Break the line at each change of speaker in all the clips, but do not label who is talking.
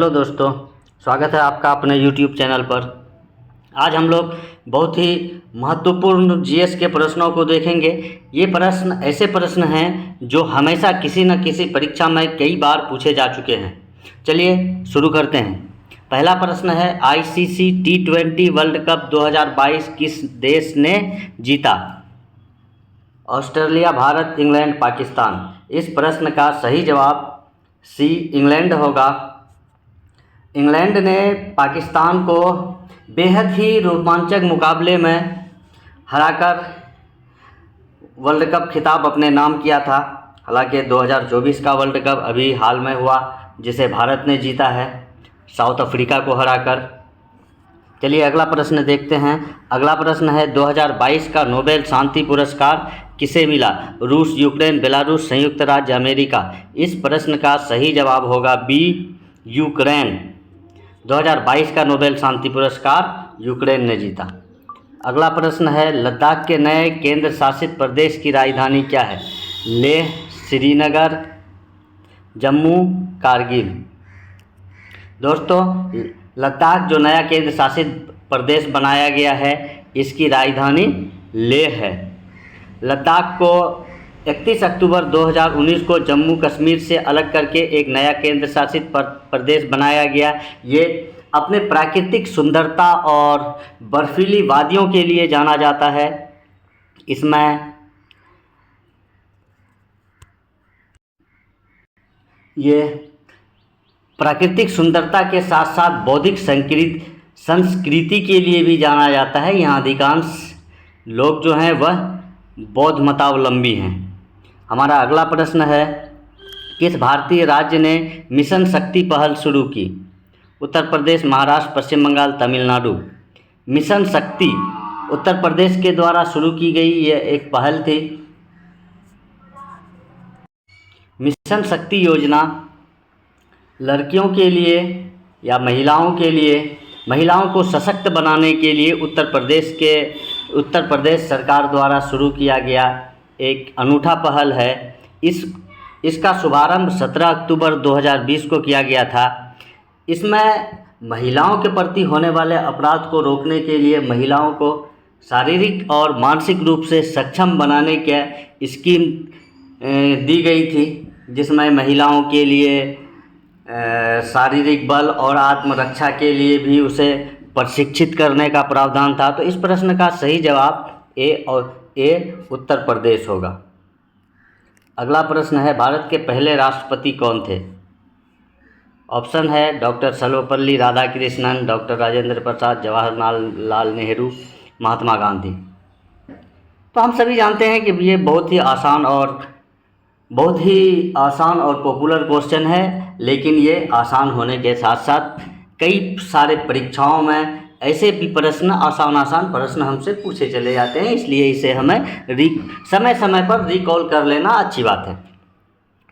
Hello दोस्तों, स्वागत है आपका अपने YouTube चैनल पर। आज हम लोग बहुत ही महत्वपूर्ण जीएस के प्रश्नों को देखेंगे। ये प्रश्न ऐसे प्रश्न हैं जो हमेशा किसी न किसी परीक्षा में कई बार पूछे जा चुके हैं। चलिए शुरू करते हैं। पहला प्रश्न है, आईसीसी T20 वर्ल्ड कप 2022 किस देश ने जीता? Australia, Bharat, England, Pakistan. इस प्रश्न का सही जवाब सी इंग्लैंड होगा। इंग्लैंड ने पाकिस्तान को बेहद ही रोमांचक मुकाबले में हराकर वर्ल्ड कप खिताब अपने नाम किया था। हालांकि 2024 का वर्ल्ड कप अभी हाल में हुआ जिसे भारत ने जीता है साउथ अफ्रीका को हराकर। चलिए अगला प्रश्न देखते हैं। अगला प्रश्न है, 2022 का नोबेल शांति पुरस्कार किसे मिला? रूस, यूक्रेन, बेलारूस, संयुक्त राज्य अमेरिका। इस प्रश्न का सही जवाब होगा बी, यूक्रेन। 2022 का नोबेल शांति पुरस्कार यूक्रेन ने जीता। अगला प्रश्न है, लद्दाख के नए केंद्र शासित प्रदेश की राजधानी क्या है? लेह, श्रीनगर, जम्मू, कारगिल। दोस्तों, लद्दाख जो नया केंद्र शासित प्रदेश बनाया गया है इसकी राजधानी लेह है। लद्दाख को 31 अक्टूबर 2019 को जम्मू कश्मीर से अलग करके एक नया केंद्र शासित प्रदेश बनाया गया। ये अपने प्राकृतिक सुंदरता और बर्फीली वादियों के लिए जाना जाता है। इसमें ये प्राकृतिक सुंदरता के साथ साथ बौद्धिक संस्कृति के लिए भी जाना जाता है। यहाँ अधिकांश लोग जो हैं वह बौद्ध मतावलंबी हैं। हमारा अगला प्रश्न है, किस भारतीय राज्य ने मिशन शक्ति पहल शुरू की? उत्तर प्रदेश, महाराष्ट्र, पश्चिम बंगाल, तमिलनाडु। मिशन शक्ति उत्तर प्रदेश के द्वारा शुरू की गई यह एक पहल थी। मिशन शक्ति योजना लड़कियों के लिए या महिलाओं को सशक्त बनाने के लिए उत्तर प्रदेश सरकार द्वारा शुरू किया गया एक अनूठा पहल है। इसका शुभारंभ 17 अक्टूबर 2020 को किया गया था। इसमें महिलाओं के प्रति होने वाले अपराध को रोकने के लिए महिलाओं को शारीरिक और मानसिक रूप से सक्षम बनाने की स्कीम दी गई थी, जिसमें महिलाओं के लिए शारीरिक बल और आत्मरक्षा के लिए भी उसे प्रशिक्षित करने का प्रावधान था। तो इस प्रश्न का सही जवाब ए उत्तर प्रदेश होगा। अगला प्रश्न है, भारत के पहले राष्ट्रपति कौन थे? ऑप्शन है डॉक्टर सर्वपल्ली राधाकृष्णन, डॉक्टर राजेंद्र प्रसाद, जवाहरलाल नेहरू, महात्मा गांधी। तो हम सभी जानते हैं कि ये बहुत ही आसान और पॉपुलर क्वेश्चन है, लेकिन ये आसान होने के साथ साथ कई सारे परीक्षाओं में ऐसे भी आसान प्रश्न हमसे पूछे चले जाते हैं, इसलिए इसे हमें समय समय पर रिकॉल कर लेना अच्छी बात है।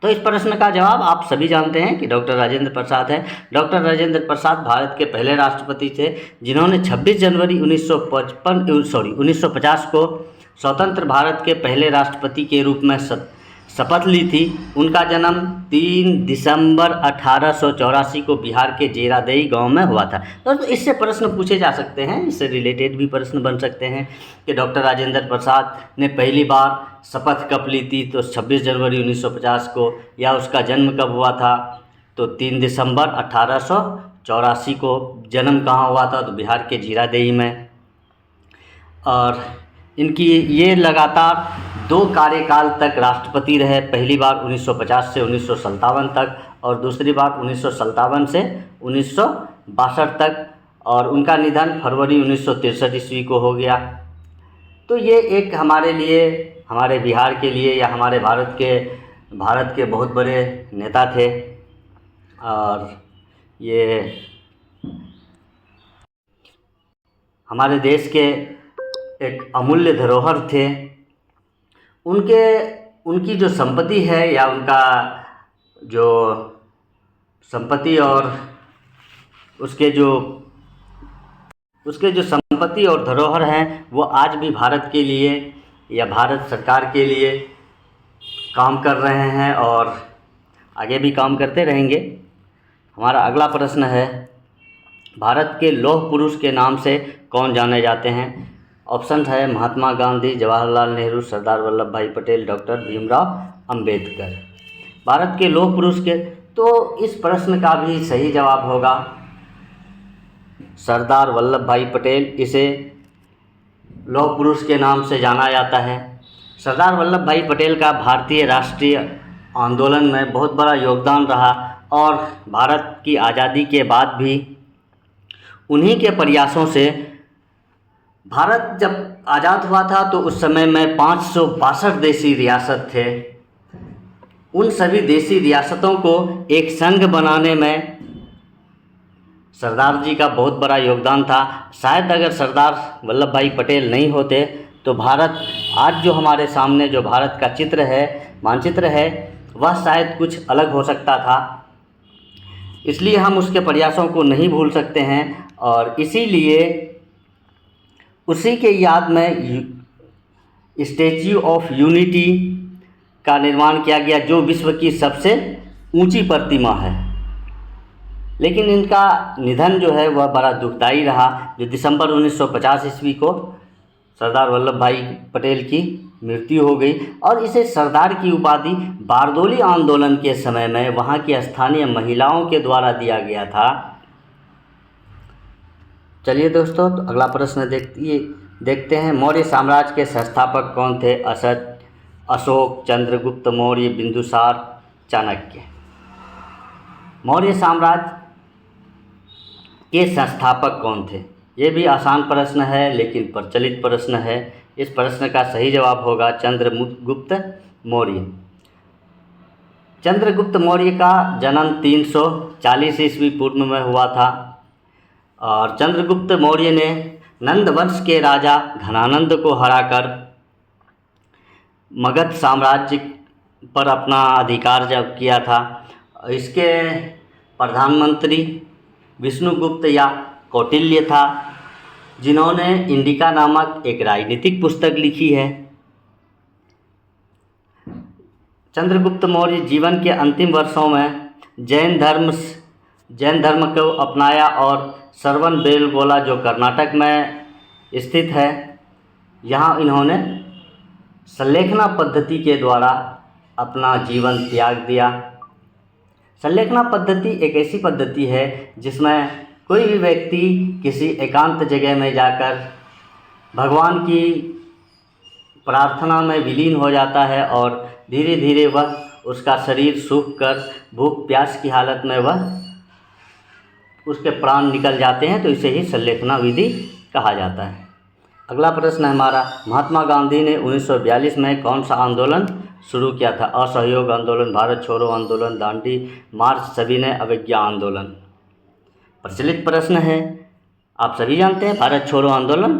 तो इस प्रश्न का जवाब आप सभी जानते हैं कि डॉक्टर राजेंद्र प्रसाद है। डॉक्टर राजेंद्र प्रसाद भारत के पहले राष्ट्रपति थे जिन्होंने 26 जनवरी 1950 को स्वतंत्र भारत के पहले राष्ट्रपति के रूप में शपथ ली थी। उनका जन्म 3 दिसंबर 1884 को बिहार के जीरादेई गांव में हुआ था। तो इससे प्रश्न पूछे जा सकते हैं, इससे रिलेटेड भी प्रश्न बन सकते हैं कि डॉक्टर राजेंद्र प्रसाद ने पहली बार शपथ कब ली थी, तो 26 जनवरी 1950 को, या उसका जन्म कब हुआ था तो 3 दिसंबर 1884 को। जन्म कहाँ हुआ था तो बिहार के जीरादेई में। और इनकी ये लगातार 2 कार्यकाल तक राष्ट्रपति रहे, पहली बार 1950 से 1957 तक और दूसरी बार 1957 से 1962 तक, और उनका निधन फरवरी 1963 ईस्वी को हो गया। तो ये एक हमारे लिए, हमारे बिहार के लिए या हमारे भारत के बहुत बड़े नेता थे, और ये हमारे देश के एक अमूल्य धरोहर थे। उनकी जो संपत्ति है या उनका जो संपत्ति और उसके जो संपत्ति और धरोहर हैं वो आज भी भारत के लिए या भारत सरकार के लिए काम कर रहे हैं और आगे भी काम करते रहेंगे। हमारा अगला प्रश्न है, भारत के लौह पुरुष के नाम से कौन जाने जाते हैं? ऑप्शन है महात्मा गांधी, जवाहरलाल नेहरू, सरदार वल्लभ भाई पटेल, डॉक्टर भीमराव अंबेडकर। भारत के लौह पुरुष के, तो इस प्रश्न का भी सही जवाब होगा सरदार वल्लभ भाई पटेल। इसे लौह पुरुष के नाम से जाना जाता है। सरदार वल्लभ भाई पटेल का भारतीय राष्ट्रीय आंदोलन में बहुत बड़ा योगदान रहा और भारत की आज़ादी के बाद भी उन्हीं के प्रयासों से, भारत जब आज़ाद हुआ था तो उस समय में 562 देशी रियासत थे। उन सभी देशी रियासतों को एक संघ बनाने में सरदार जी का बहुत बड़ा योगदान था। शायद अगर सरदार वल्लभ भाई पटेल नहीं होते तो भारत आज जो हमारे सामने जो भारत का चित्र है, मानचित्र है, वह शायद कुछ अलग हो सकता था। इसलिए हम उसके प्रयासों को नहीं भूल सकते हैं और इसीलिए उसी के याद में स्टैच्यू ऑफ यूनिटी का निर्माण किया गया, जो विश्व की सबसे ऊंची प्रतिमा है। लेकिन इनका निधन जो है वह बड़ा दुखदाई रहा, जो दिसंबर 1950 ईस्वी को सरदार वल्लभ भाई पटेल की मृत्यु हो गई और इसे सरदार की उपाधि बारदोली आंदोलन के समय में वहाँ की स्थानीय महिलाओं के द्वारा दिया गया था। चलिए दोस्तों, तो अगला प्रश्न देखते हैं। मौर्य साम्राज्य के संस्थापक कौन थे? अशोक, चंद्रगुप्त मौर्य, बिंदुसार, चाणक्य। मौर्य साम्राज्य के संस्थापक कौन थे? ये भी आसान प्रश्न है लेकिन प्रचलित प्रश्न है। इस प्रश्न का सही जवाब होगा चंद्रगुप्त मौर्य। चंद्रगुप्त मौर्य का जन्म 340 ईस्वी पूर्व में हुआ था और चंद्रगुप्त मौर्य ने नंद वंश के राजा घनानंद को हराकर मगध साम्राज्य पर अपना अधिकार जब किया था। इसके प्रधानमंत्री विष्णुगुप्त या कौटिल्य था, जिन्होंने इंडिका नामक एक राजनीतिक पुस्तक लिखी है। चंद्रगुप्त मौर्य जीवन के अंतिम वर्षों में जैन धर्म को अपनाया और श्रवणबेलगोला जो कर्नाटक में स्थित है, यहाँ इन्होंने संलेखना पद्धति के द्वारा अपना जीवन त्याग दिया। संलेखना पद्धति एक ऐसी पद्धति है जिसमें कोई भी व्यक्ति किसी एकांत जगह में जाकर भगवान की प्रार्थना में विलीन हो जाता है और धीरे धीरे वह उसका शरीर सूख कर भूख प्यास की हालत में वह उसके प्राण निकल जाते हैं, तो इसे ही संलेखना विधि कहा जाता है। अगला प्रश्न है हमारा, महात्मा गांधी ने 1942 में कौन सा आंदोलन शुरू किया था? असहयोग आंदोलन, भारत छोड़ो आंदोलन, दांडी मार्च, सविनय अवज्ञा आंदोलन। प्रचलित प्रश्न है, आप सभी जानते हैं भारत छोड़ो आंदोलन।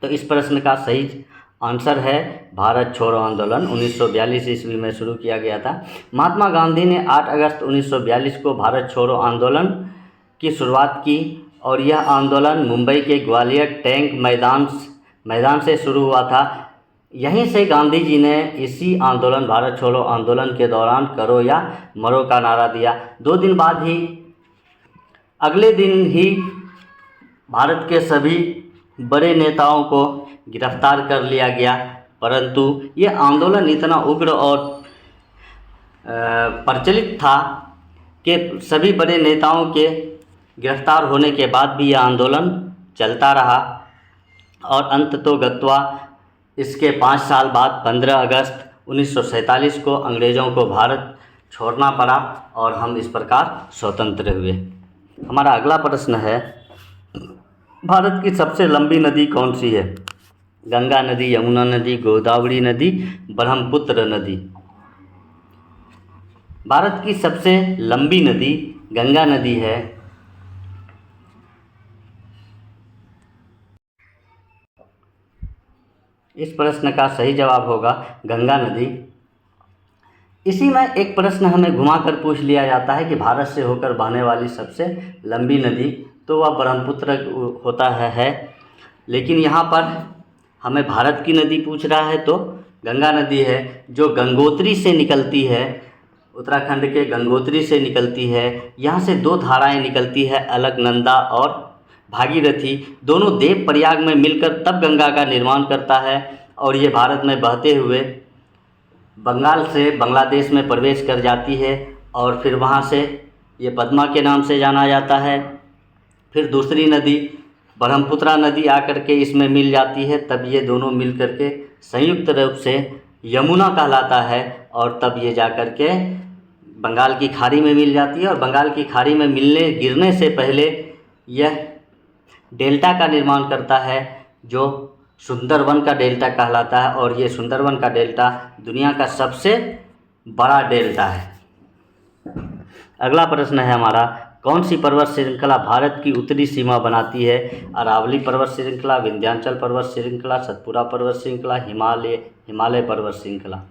तो इस प्रश्न का सही आंसर है भारत छोड़ो आंदोलन 1942 ईस्वी में शुरू किया गया था। महात्मा गांधी ने 8 अगस्त 1942 को भारत छोड़ो आंदोलन की शुरुआत की और यह आंदोलन मुंबई के ग्वालियर टैंक मैदान से शुरू हुआ था। यहीं से गांधी जी ने इसी आंदोलन भारत छोड़ो आंदोलन के दौरान करो या मरो का नारा दिया। 2 दिन बाद ही अगले दिन ही भारत के सभी बड़े नेताओं को गिरफ्तार कर लिया गया, परंतु ये आंदोलन इतना उग्र और प्रचलित था कि सभी बड़े नेताओं के गिरफ्तार होने के बाद भी यह आंदोलन चलता रहा और अंततोगत्वा इसके 5 साल बाद 15 अगस्त 1947 को अंग्रेज़ों को भारत छोड़ना पड़ा और हम इस प्रकार स्वतंत्र हुए। हमारा अगला प्रश्न है, भारत की सबसे लंबी नदी कौन सी है? गंगा नदी, यमुना नदी, गोदावरी नदी, ब्रह्मपुत्र नदी। भारत की सबसे लंबी नदी गंगा नदी है। इस प्रश्न का सही जवाब होगा गंगा नदी। इसी में एक प्रश्न हमें घुमाकर पूछ लिया जाता है कि भारत से होकर बहने वाली सबसे लंबी नदी, तो वह ब्रह्मपुत्र होता है। लेकिन यहाँ पर हमें भारत की नदी पूछ रहा है तो गंगा नदी है, जो गंगोत्री से निकलती है। उत्तराखंड के गंगोत्री से निकलती है। यहाँ से दो धाराएं निकलती है, अलकनंदा और भागीरथी। दोनों देवप्रयाग में मिलकर तब गंगा का निर्माण करता है और ये भारत में बहते हुए बंगाल से बांग्लादेश में प्रवेश कर जाती है और फिर वहाँ से ये पद्मा के नाम से जाना जाता है। फिर दूसरी नदी ब्रह्मपुत्रा नदी आकर के इसमें मिल जाती है, तब ये दोनों मिल करके संयुक्त रूप से यमुना कहलाता है और तब ये जा कर के बंगाल की खाड़ी में मिल जाती है। और बंगाल की खाड़ी में गिरने से पहले यह डेल्टा का निर्माण करता है जो सुंदरवन का डेल्टा कहलाता है और ये सुंदरवन का डेल्टा दुनिया का सबसे बड़ा डेल्टा है। अगला प्रश्न है हमारा, कौन सी पर्वत श्रृंखला भारत की उत्तरी सीमा बनाती है? अरावली पर्वत श्रृंखला, विंध्याचल पर्वत श्रृंखला, सतपुरा पर्वत श्रृंखला, हिमालय पर्वत श्रृंखला।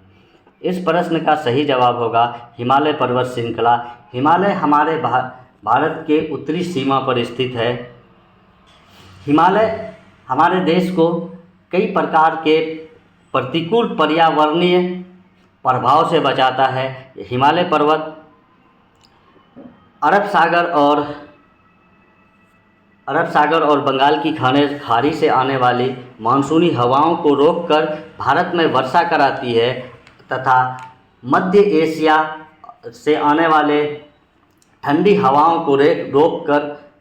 इस प्रश्न का सही जवाब होगा हिमालय पर्वत श्रृंखला। हिमालय हमारे भारत के उत्तरी सीमा पर स्थित है। हिमालय हमारे देश को कई प्रकार के प्रतिकूल पर्यावरणीय प्रभाव से बचाता है। हिमालय पर्वत अरब सागर और बंगाल की खाड़ी से आने वाली मानसूनी हवाओं को रोककर भारत में वर्षा कराती है तथा मध्य एशिया से आने वाले ठंडी हवाओं को रोककर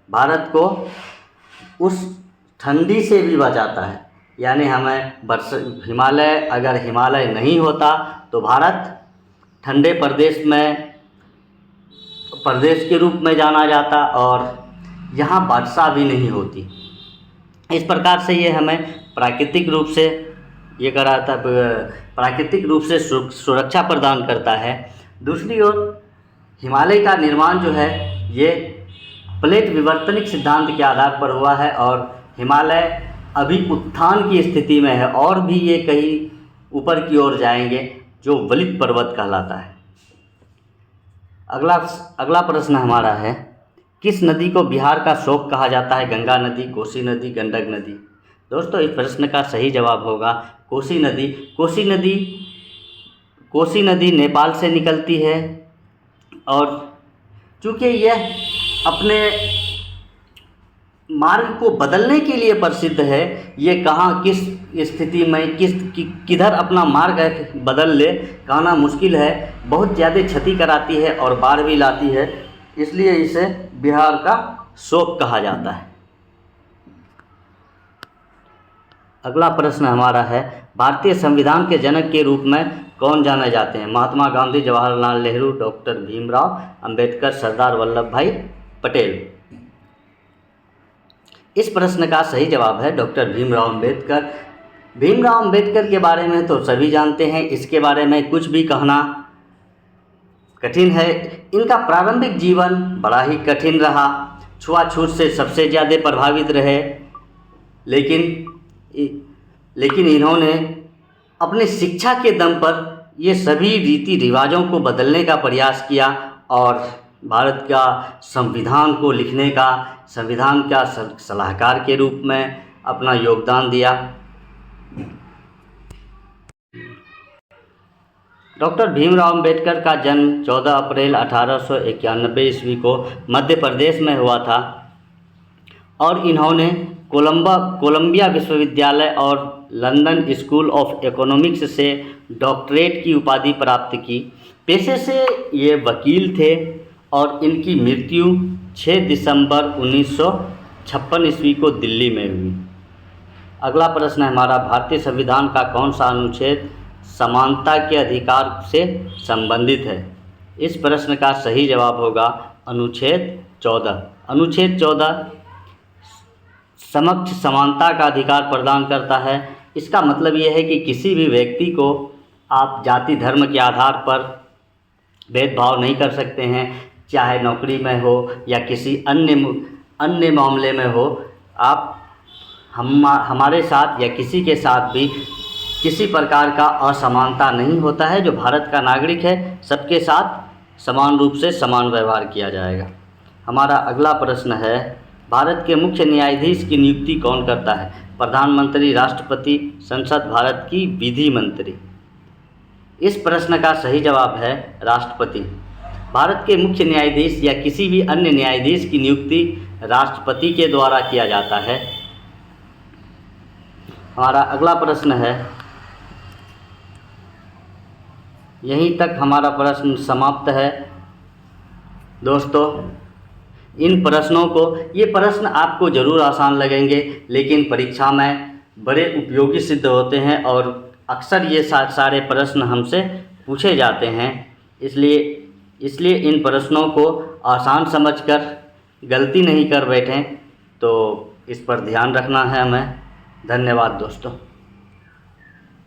भारत को उस ठंडी से भी बचाता है। यानी हमें हिमालय नहीं होता तो भारत ठंडे प्रदेश के रूप में जाना जाता और यहाँ वर्षा भी नहीं होती। इस प्रकार से ये हमें प्राकृतिक रूप से सुरक्षा प्रदान करता है। दूसरी ओर हिमालय का निर्माण जो है ये प्लेट विवर्तनिक सिद्धांत के आधार पर हुआ है और हिमालय अभी उत्थान की स्थिति में है और भी ये कहीं ऊपर की ओर जाएंगे जो वलित पर्वत कहलाता है। अगला प्रश्न हमारा है, किस नदी को बिहार का शोक कहा जाता है? गंगा नदी, कोसी नदी, गंडक नदी। दोस्तों इस प्रश्न का सही जवाब होगा कोसी नदी। कोसी नदी नेपाल से निकलती है और चूँकि यह अपने मार्ग को बदलने के लिए प्रसिद्ध है, ये कहाँ किस स्थिति में किधर अपना मार्ग बदल ले कहना मुश्किल है। बहुत ज़्यादा क्षति कराती है और बाढ़ भी लाती है, इसलिए इसे बिहार का शोक कहा जाता है। अगला प्रश्न हमारा है, भारतीय संविधान के जनक के रूप में कौन जाने जाते हैं? महात्मा गांधी, जवाहरलाल नेहरू, डॉक्टर भीमराव अंबेडकर, सरदार वल्लभ भाई पटेल। इस प्रश्न का सही जवाब है डॉक्टर भीमराव अंबेडकर। भीमराव अंबेडकर के बारे में तो सभी जानते हैं, इसके बारे में कुछ भी कहना कठिन है। इनका प्रारंभिक जीवन बड़ा ही कठिन रहा, छुआछूत से सबसे ज़्यादा प्रभावित रहे, लेकिन इन्होंने अपनी शिक्षा के दम पर ये सभी रीति रिवाजों को बदलने का प्रयास किया और भारत का संविधान को लिखने का, संविधान का सलाहकार के रूप में अपना योगदान दिया। डॉक्टर भीमराव अंबेडकर का जन्म 14 अप्रैल 1891 ईस्वी को मध्य प्रदेश में हुआ था और इन्होंने कोलंबिया विश्वविद्यालय और लंदन स्कूल ऑफ इकोनॉमिक्स से डॉक्टरेट की उपाधि प्राप्त की। पेशे से ये वकील थे और इनकी मृत्यु 6 दिसंबर 1956 ईस्वी को दिल्ली में हुई। अगला प्रश्न हमारा, भारतीय संविधान का कौन सा अनुच्छेद समानता के अधिकार से संबंधित है? इस प्रश्न का सही जवाब होगा अनुच्छेद 14। अनुच्छेद 14 समक्ष समानता का अधिकार प्रदान करता है। इसका मतलब यह है कि किसी भी व्यक्ति को आप जाति धर्म के आधार पर भेदभाव नहीं कर सकते हैं, चाहे नौकरी में हो या किसी अन्य मामले में हो। आप हमारे साथ या किसी के साथ भी किसी प्रकार का असमानता नहीं होता है। जो भारत का नागरिक है सबके साथ समान रूप से समान व्यवहार किया जाएगा। हमारा अगला प्रश्न है, भारत के मुख्य न्यायाधीश की नियुक्ति कौन करता है? प्रधानमंत्री, राष्ट्रपति, संसद, भारत की विधि मंत्री। इस प्रश्न का सही जवाब है राष्ट्रपति। भारत के मुख्य न्यायाधीश या किसी भी अन्य न्यायाधीश की नियुक्ति राष्ट्रपति के द्वारा किया जाता है। हमारा अगला प्रश्न है, यहीं तक हमारा प्रश्न समाप्त है। दोस्तों, इन प्रश्नों को, ये प्रश्न आपको ज़रूर आसान लगेंगे लेकिन परीक्षा में बड़े उपयोगी सिद्ध होते हैं और अक्सर ये सारे प्रश्न हमसे पूछे जाते हैं। इसलिए इन प्रश्नों को आसान समझकर गलती नहीं कर बैठें, तो इस पर ध्यान रखना है हमें। धन्यवाद दोस्तों।